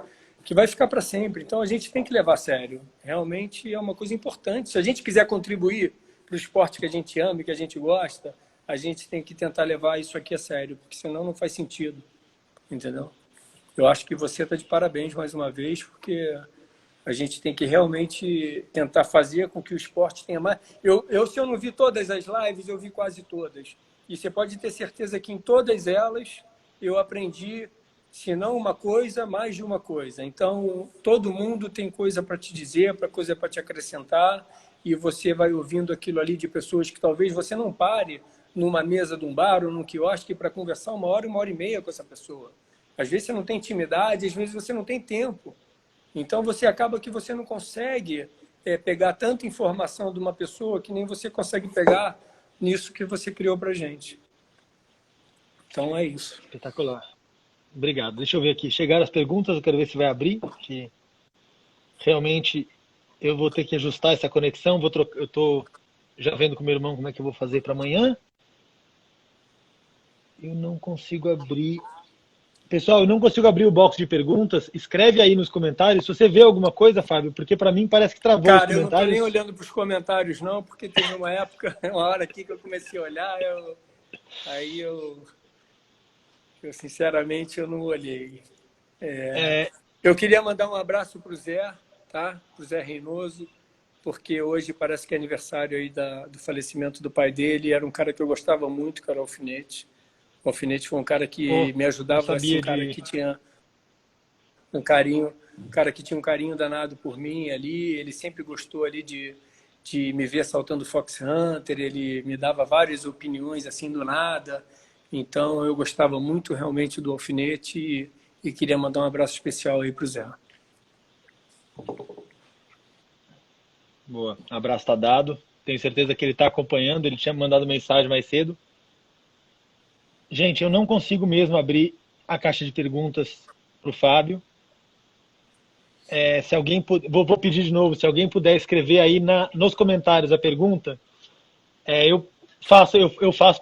vai ficar para sempre. Então a gente tem que levar a sério. Realmente é uma coisa importante. Se a gente quiser contribuir para o esporte que a gente ama e que a gente gosta, a gente tem que tentar levar isso aqui a sério, porque senão não faz sentido. Entendeu? Eu acho que você está de parabéns mais uma vez, porque a gente tem que realmente tentar fazer com que o esporte tenha mais. Se eu não vi todas as lives, eu vi quase todas. E você pode ter certeza que em todas elas eu aprendi, se não uma coisa, mais de uma coisa. Então, todo mundo tem coisa para te dizer, coisa para te acrescentar, e você vai ouvindo aquilo ali de pessoas que talvez você não pare numa mesa de um bar ou num quiosque para conversar 1 hora e meia com essa pessoa. Às vezes você não tem intimidade, às vezes você não tem tempo. Então, você acaba que você não consegue pegar tanta informação de uma pessoa que nem você consegue pegar nisso que você criou para a gente. Então, é isso. Espetacular. Obrigado. Deixa eu ver aqui. Chegaram as perguntas, eu quero ver se vai abrir, que realmente eu vou ter que ajustar essa conexão. Eu estou já vendo com o meu irmão como é que eu vou fazer para amanhã. Eu não consigo abrir. Pessoal, eu não consigo abrir o box de perguntas. Escreve aí nos comentários se você vê alguma coisa, Fábio, porque para mim parece que travou os Cara, eu não estou comentários. nem olhando para os comentários, não, porque teve uma época, uma hora aqui que eu comecei a olhar, aí eu sinceramente, eu não olhei. Eu queria mandar um abraço para o Zé, tá? Para o Zé Reynoso, porque hoje parece que é aniversário aí do falecimento do pai dele. Era um cara que eu gostava muito, que era o Alfinete. O Alfinete foi um cara que me ajudava, assim, um cara que tinha um cara que tinha um carinho danado por mim ali. Ele sempre gostou ali de me ver saltando Fox Hunter. Ele me dava várias opiniões assim do nada. Então eu gostava muito realmente do Alfinete e queria mandar um abraço especial aí para o Zé. Boa, abraço tá dado. Tenho certeza que ele está acompanhando. Ele tinha mandado mensagem mais cedo. Gente, eu não consigo mesmo abrir a caixa de perguntas para o Fábio. Se alguém vou pedir de novo, se alguém puder escrever aí nos comentários a pergunta, eu faço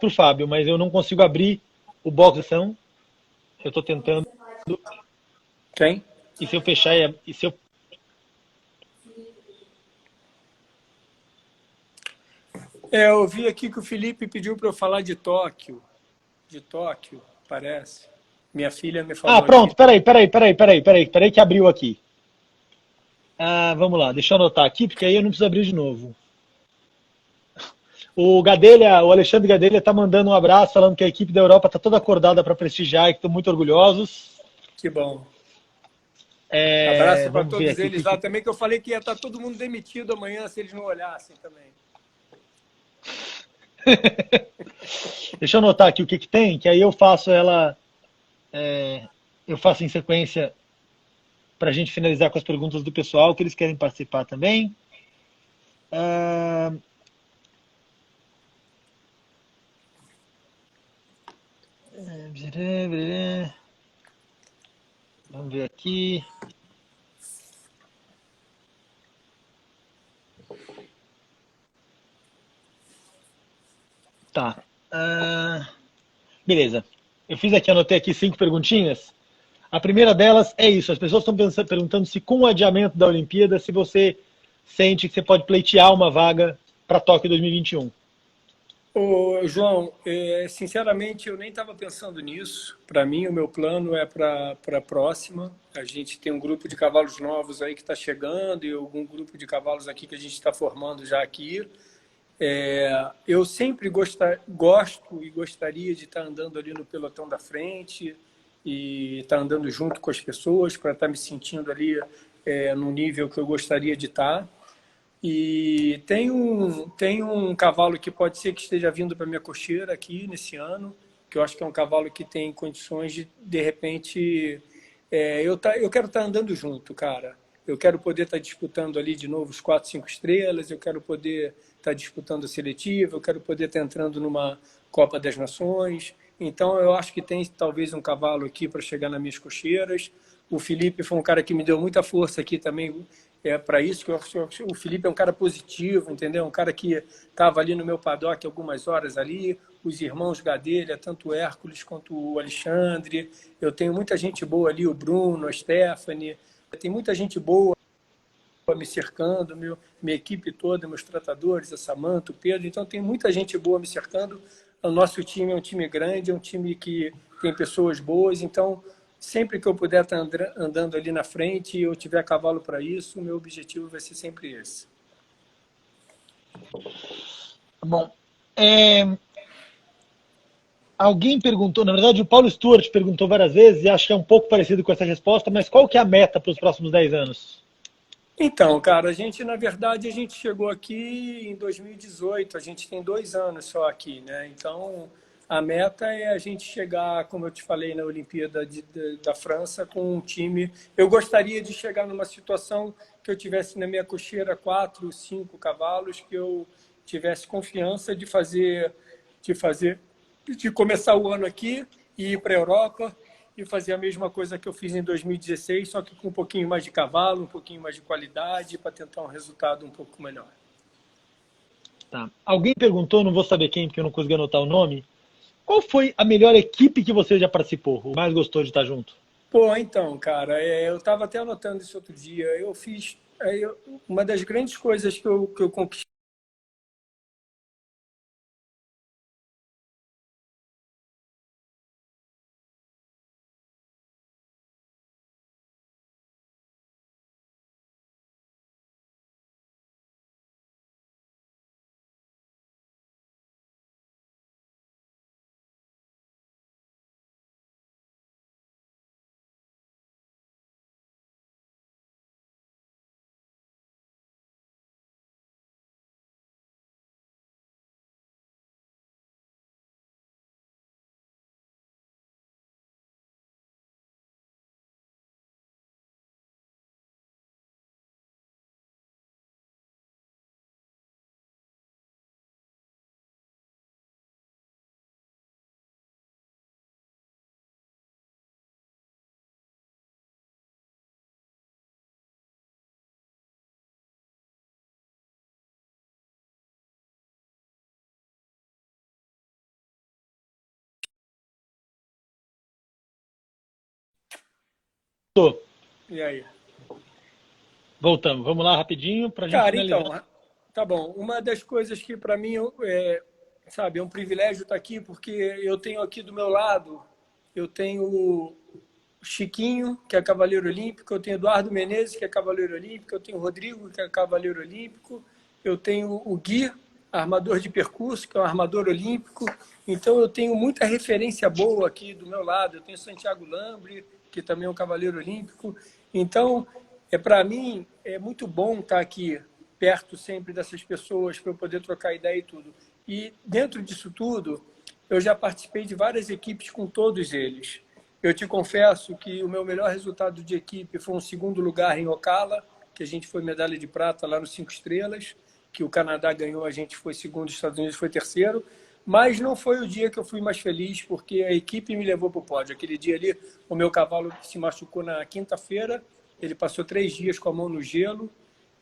para o Fábio, mas eu não consigo abrir o box de ação. Eu estou tentando. Quem? E se eu fechar e se eu... Eu vi aqui que o Felipe pediu para eu falar de Tóquio. De Tóquio, parece. Minha filha me falou. Pronto, peraí que abriu aqui. Vamos lá, deixa eu anotar aqui, porque aí eu não preciso abrir de novo. O Alexandre Gadelha está mandando um abraço, falando que a equipe da Europa está toda acordada para prestigiar e que estão muito orgulhosos. Que bom. Abraço para todos eles lá também, que eu falei que ia estar todo mundo demitido amanhã se eles não olhassem também. Deixa eu anotar aqui o que tem, que aí eu faço eu faço em sequência para a gente finalizar com as perguntas do pessoal, que eles querem participar também. Vamos ver aqui. Tá. Beleza. Eu anotei aqui 5 perguntinhas. A primeira delas é isso. As pessoas estão perguntando se com o adiamento da Olimpíada, se você sente que você pode pleitear uma vaga para Tóquio 2021. Ô, João, sinceramente, eu nem estava pensando nisso. Para mim, o meu plano é para a próxima. A gente tem um grupo de cavalos novos aí que está chegando e algum grupo de cavalos aqui que a gente está formando já aqui. Eu sempre gosto e gostaria de estar andando ali no pelotão da frente e estar andando junto com as pessoas para estar me sentindo ali no nível que eu gostaria de estar. E tem um cavalo que pode ser que esteja vindo para minha cocheira aqui nesse ano, que eu acho que é um cavalo que tem condições de repente... eu quero estar andando junto, cara. Eu quero poder estar disputando ali de novo os 4, 5 estrelas, eu quero poder estar disputando a seletiva, eu quero poder estar entrando numa Copa das Nações. Então, eu acho que tem talvez um cavalo aqui para chegar nas minhas cocheiras. O Felipe foi um cara que me deu muita força aqui também para isso, que o Felipe é um cara positivo, entendeu? Um cara que estava ali no meu paddock algumas horas ali, os irmãos Gadelha, tanto o Hércules quanto o Alexandre. Eu tenho muita gente boa ali, o Bruno, a Stephanie. Tem muita gente boa me cercando, minha equipe toda, meus tratadores, a Samanta, o Pedro. Então, tem muita gente boa me cercando. O nosso time é um time grande, é um time que tem pessoas boas. Então, sempre que eu puder estar andando ali na frente e eu tiver cavalo para isso, o meu objetivo vai ser sempre esse. Bom, alguém perguntou, na verdade o Paulo Stuart perguntou várias vezes, e acho que é um pouco parecido com essa resposta, mas qual que é a meta para os próximos 10 anos? Então, cara, na verdade, a gente chegou aqui em 2018, a gente tem 2 anos só aqui, né? Então, a meta é a gente chegar, como eu te falei, na Olimpíada da França com um time. Eu gostaria de chegar numa situação que eu tivesse na minha cocheira 4, 5 cavalos, que eu tivesse confiança de começar o ano aqui e ir para a Europa e fazer a mesma coisa que eu fiz em 2016, só que com um pouquinho mais de cavalo, um pouquinho mais de qualidade, para tentar um resultado um pouco melhor. Tá. Alguém perguntou, não vou saber quem, porque eu não consegui anotar o nome. Qual foi a melhor equipe que você já participou? O mais gostou de estar junto? Pô, então, cara, eu estava até anotando isso outro dia. Eu fiz uma das grandes coisas que eu conquistei. Tô. E aí? Voltamos. Vamos lá rapidinho para a gente Cara, finalizar. então, tá bom. Uma das coisas que para mim sabe, é um privilégio estar aqui, porque eu tenho aqui do meu lado, eu tenho o Chiquinho, que é cavaleiro olímpico, eu tenho Eduardo Menezes, que é cavaleiro olímpico, eu tenho o Rodrigo, que é cavaleiro olímpico, eu tenho o Gui, armador de percurso, que é um armador olímpico. Então, eu tenho muita referência boa aqui do meu lado. Eu tenho Santiago Lambre, que também é um cavaleiro olímpico. Então, para mim, é muito bom estar aqui perto sempre dessas pessoas para eu poder trocar ideia e tudo. E dentro disso tudo, eu já participei de várias equipes com todos eles. Eu te confesso que o meu melhor resultado de equipe foi um 2º lugar em Ocala, que a gente foi medalha de prata lá no 5 estrelas, que o Canadá ganhou, a gente foi 2º, os Estados Unidos foi 3º, mas não foi o dia que eu fui mais feliz, porque a equipe me levou para o pódio. Aquele dia ali, o meu cavalo se machucou na quinta-feira, ele passou 3 dias com a mão no gelo,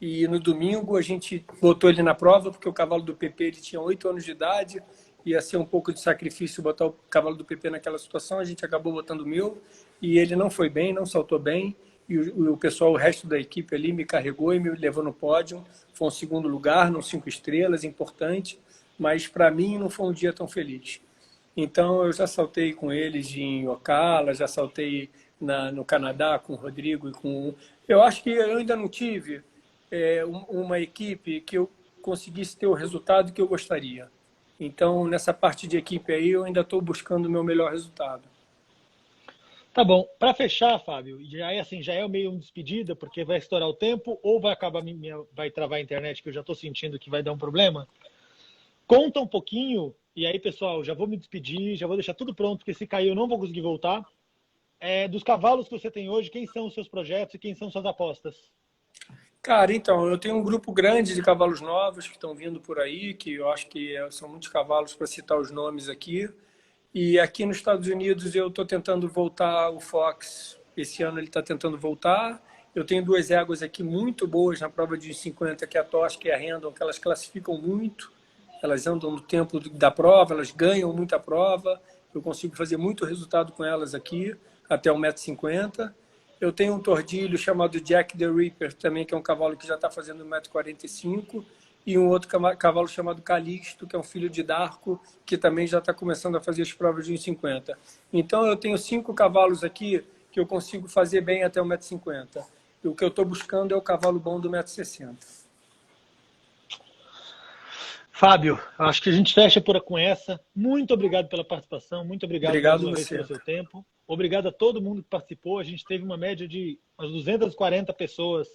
e no domingo a gente botou ele na prova, porque o cavalo do PP ele tinha 8 anos de idade, ia ser um pouco de sacrifício botar o cavalo do PP naquela situação, a gente acabou botando o meu, e ele não foi bem, não saltou bem, e o pessoal, o resto da equipe ali me carregou e me levou no pódio. Foi um 2º lugar, no 5 estrelas, importante, mas para mim não foi um dia tão feliz. Então eu já saltei com eles em Ocala, já saltei no Canadá com o Rodrigo e com... Eu acho que eu ainda não tive uma equipe que eu conseguisse ter o resultado que eu gostaria. Então, nessa parte de equipe aí, eu ainda estou buscando o meu melhor resultado. Tá bom. Para fechar, Fábio, já é meio uma despedida, porque vai estourar o tempo, ou vai acabar, vai travar a internet, que eu já estou sentindo que vai dar um problema. Conta um pouquinho, e aí, pessoal, já vou me despedir, já vou deixar tudo pronto, porque se cair eu não vou conseguir voltar. Dos cavalos que você tem hoje, quem são os seus projetos e quem são suas apostas? Cara, então, eu tenho um grupo grande de cavalos novos que estão vindo por aí, que eu acho que são muitos cavalos para citar os nomes aqui. E aqui nos Estados Unidos eu estou tentando voltar o Fox. Esse ano ele está tentando voltar. Eu tenho duas éguas aqui muito boas na prova de 50, que é a Tosca e a Random, que elas classificam muito. Elas andam no tempo da prova, elas ganham muita prova. Eu consigo fazer muito resultado com elas aqui, até 1,50 m. Eu tenho um tordilho chamado Jack the Ripper, também, que é um cavalo que já está fazendo 1,45 m. E um outro cavalo chamado Calixto, que é um filho de Darko, que também já está começando a fazer as provas de 1,50 m. Então, eu tenho 5 cavalos aqui que eu consigo fazer bem até 1,50 m. E o que eu estou buscando é o cavalo bom do 1,60 m. Fábio, acho que a gente fecha com essa. Muito obrigado pela participação, muito obrigado mais uma vez pelo seu tempo. Obrigado a todo mundo que participou. A gente teve uma média de umas 240 pessoas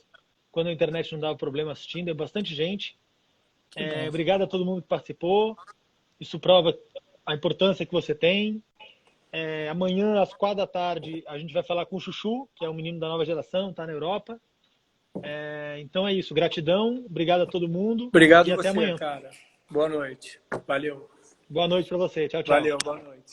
quando a internet não dava problema assistindo. É bastante gente. Obrigado a todo mundo que participou. Isso prova a importância que você tem. Amanhã, às 4 da tarde, a gente vai falar com o Chuchu, que é um menino da nova geração, está na Europa. Então é isso. Gratidão. Obrigado a todo mundo. Obrigado e a você, até amanhã. cara. Boa noite. Valeu. Boa noite para você. Tchau, tchau. Valeu, boa noite.